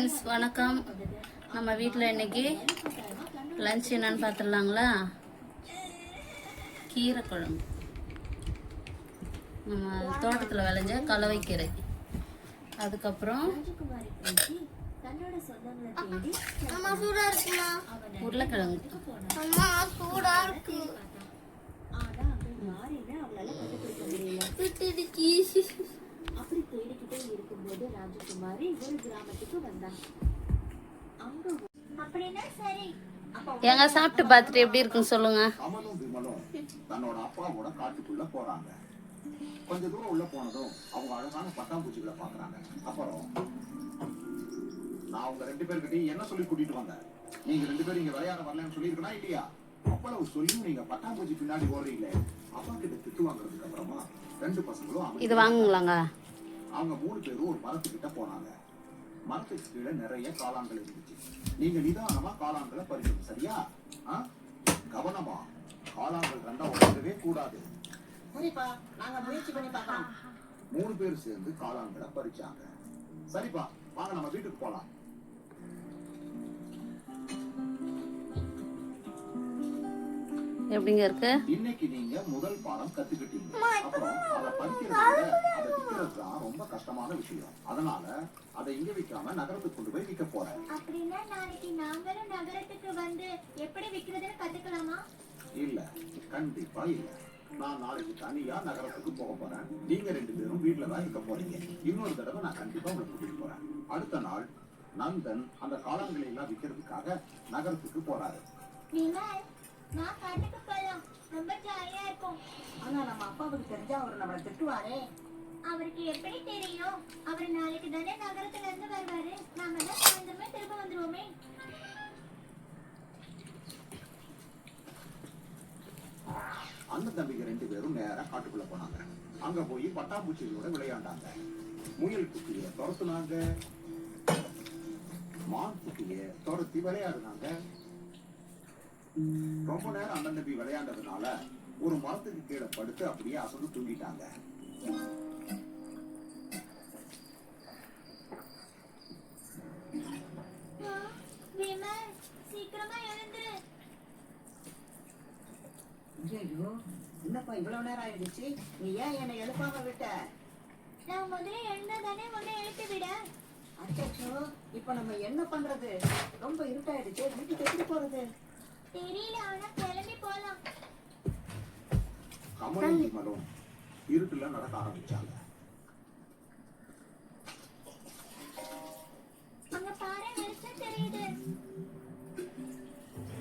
Friends வணக்கம். நம்ம வீட்டில் இன்றைக்கி லஞ்ச் என்னன்னு பார்த்துடலாங்களா? கீரை குழம்பு, நம்ம தோட்டத்தில் விளைஞ்ச கலவைக்கீரை, அதுக்கப்புறம் உருளைக்கிழங்கு. அப்படி தேடிக்கிட்டே இருக்கும்போது ராஜகுமாரி ஒரு கிராமத்துக்கு வந்தாங்க. அப்படின்னா சரி, எங்க சாப்பிட்டு பார்த்துட்டு எப்படி இருக்குன்னு சொல்லுங்க. அமலும் விமலும் தன்னோட அப்பாவோட காட்டுக்குள்ள போறாங்க. கொஞ்ச தூரம் உள்ள போனதும் அவங்க அழகான பட்டாம்பூச்சிகளை பாக்குறாங்க. அப்புறம் நான் உங்க 2 பேர்கிட்டயும் என்ன சொல்லி கூட்டிட்டு வந்தேன்? நீங்க 2 பேரும் இங்க விளையாட வரலன்னு சொல்லியிருக்கா இல்லையா? அவ்வளவு சொல்லியும் நீங்க பட்டாம்பூச்சி பின்னாடி ஓடுறீங்களே. அப்பா கிட்ட திட்டு வாங்குறதுக்கு அப்புறமா 2 பசங்களும் இது வாங்குங்களாங்க. அவங்க 3 பேரும் ஒரு மரத்துக்கிட்ட போனாங்க. மரத்துக்கு கீழே நிறைய காளான்கள் இருந்துச்சு. நீங்க நிதானமா காளான்களை பறிக்கணும், சரியா? கவனமா. காளான்கள் ரெண்டா உடையவே கூடாது. சரிப்பா, நாங்க முயற்சி பண்ணி பார்க்கறோம். 3 பேர் சேர்ந்து காளான்களை பறிச்சாங்க. சரிப்பா, வாங்க நம்ம வீட்டுக்கு போலாம். எப்படிங்க இருக்கு? இன்னைக்கு நீங்க முதல் பாடம் கத்துக்கிட்டீங்க. அப்புறம் அதை பறிக்கிறத அதை விற்கிறது தான் ரொம்ப கஷ்டமான விஷயம். அதனால அதை இங்க விற்காம நகரத்துக்கு கொண்டு போய் விற்க போறேன். அப்படின்னா நாளைக்கு நாங்களும் நகரத்துக்கு வந்து எப்படி விற்கிறதுன்னு கத்துக்கலாமா? இல்ல, கண்டிப்பா இல்ல. நான் நாளைக்கு தனியா நகரத்துக்கு போக போறேன். நீங்க 2 பேரும் வீட்டுல தான் இருக்க போறீங்க. இன்னொரு தடவை நான் கண்டிப்பா உங்களை கூட்டிட்டு போறேன். அடுத்த நாள் நந்தன் அந்த காளான்களை எல்லாம் விற்கிறதுக்காக நகரத்துக்கு போறாரு. நான் காட்டுக்கு போலாம், ரொம்ப ஜாலியா இருக்கும். ஆனா நம்ம அப்பாவுக்கு தெரிஞ்சா அவர் நம்மள திட்டுவாரே. அவருக்கு எப்படி தெரியும்? அவர் நாளைக்கு தானே நகரத்துல இருந்து வருவாரு. நாம தான் சாயந்தரமே திரும்ப வந்துருவோமே. அண்ணன் தம்பிங்க 2 பேரும் நேரா காட்டுக்குள்ள போனாங்க. அங்க போய் பட்டாம்பூச்சிகளோட விளையாண்டாங்க. முயல் குட்டிய துரத்துனாங்க, மான் குட்டிய துரத்தி விளையாடுனாங்க. ரொம்ப நேரம் அண்ணன் தம்பி விளையாண்டதுனால ஒரு மரத்துக்கு கீழே படுத்து அப்படியே அசந்து தூங்கிட்டாங்க. சீக்கிரமா எழுந்துரு. என்னப்பா இவ்வளவு நேரம் ஆயிடுச்சு? நீ ஏன் என்னை எழுப்பாம விட்ட? நான் முதல்ல எழுந்தாதானே உன்னை எழுப்பி விட. அச்சோ, இப்ப நம்ம என்ன பண்றது? ரொம்ப இருட்டாயிடுச்சு, வீட்டுக்கு எப்படி போறது? தெரியல, ஆனா கிளம்பி போலாம். கமலும் விமலும் இருட்டுல நடக்க ஆரம்பிச்சாங்க. அங்க பாரு, வெளிச்சம் தெரியுது.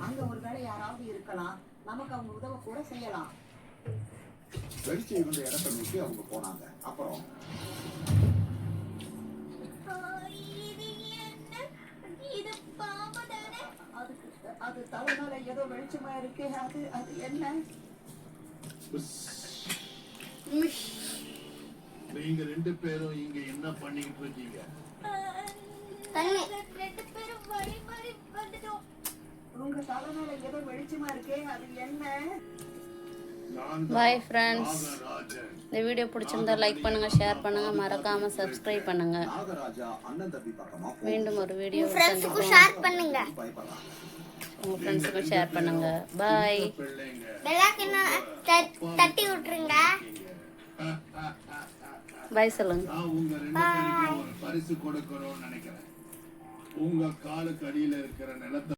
அங்க ஒருவேளை யாராவது இருக்கலாம், நமக்கு அவங்க உதவ கூட செய்யலாம். வெளிச்சம் இருந்த இடத்தை நோக்கி அவங்க போனாங்க. அப்புறம் இது பாம்பு தானே? அது தலைமையில ஏதோ வெளிச்சமா இருக்கு. அது என்ன? நீங்க 2 பேரும் இங்க என்ன பண்ணிக்கிட்டு இருக்கீங்க? 2 பேரும் வழி மாறி வந்துட்டோம். உங்க தலைமையில ஏதோ வெளிச்சமா இருக்கே, அது என்ன? Bye friends. இந்த வீடியோ பிடிச்சிருந்தா லைக் பண்ணுங்க, ஷேர் பண்ணுங்க, மறக்காம சப்ஸ்கிரைப் பண்ணுங்க. நாகராஜா அண்ணன் தம்பி பக்கமா மீண்டும் ஒரு வீடியோ ஷேர் பண்ணுங்க. உங்க ஃப்ரெண்ட்ஸுக்கும் ஷேர் பண்ணுங்க. பாய். பெல் ஐகானை தட்டி விட்டுருங்க. பாய் சொல்லுங்க. நான் உங்க 2 பேருக்கும் ஒரு பரிசு கொடுக்கணும்னு நினைக்கிறேன். உங்க காலுக்கு அடியில இருக்கிற நிலத்தை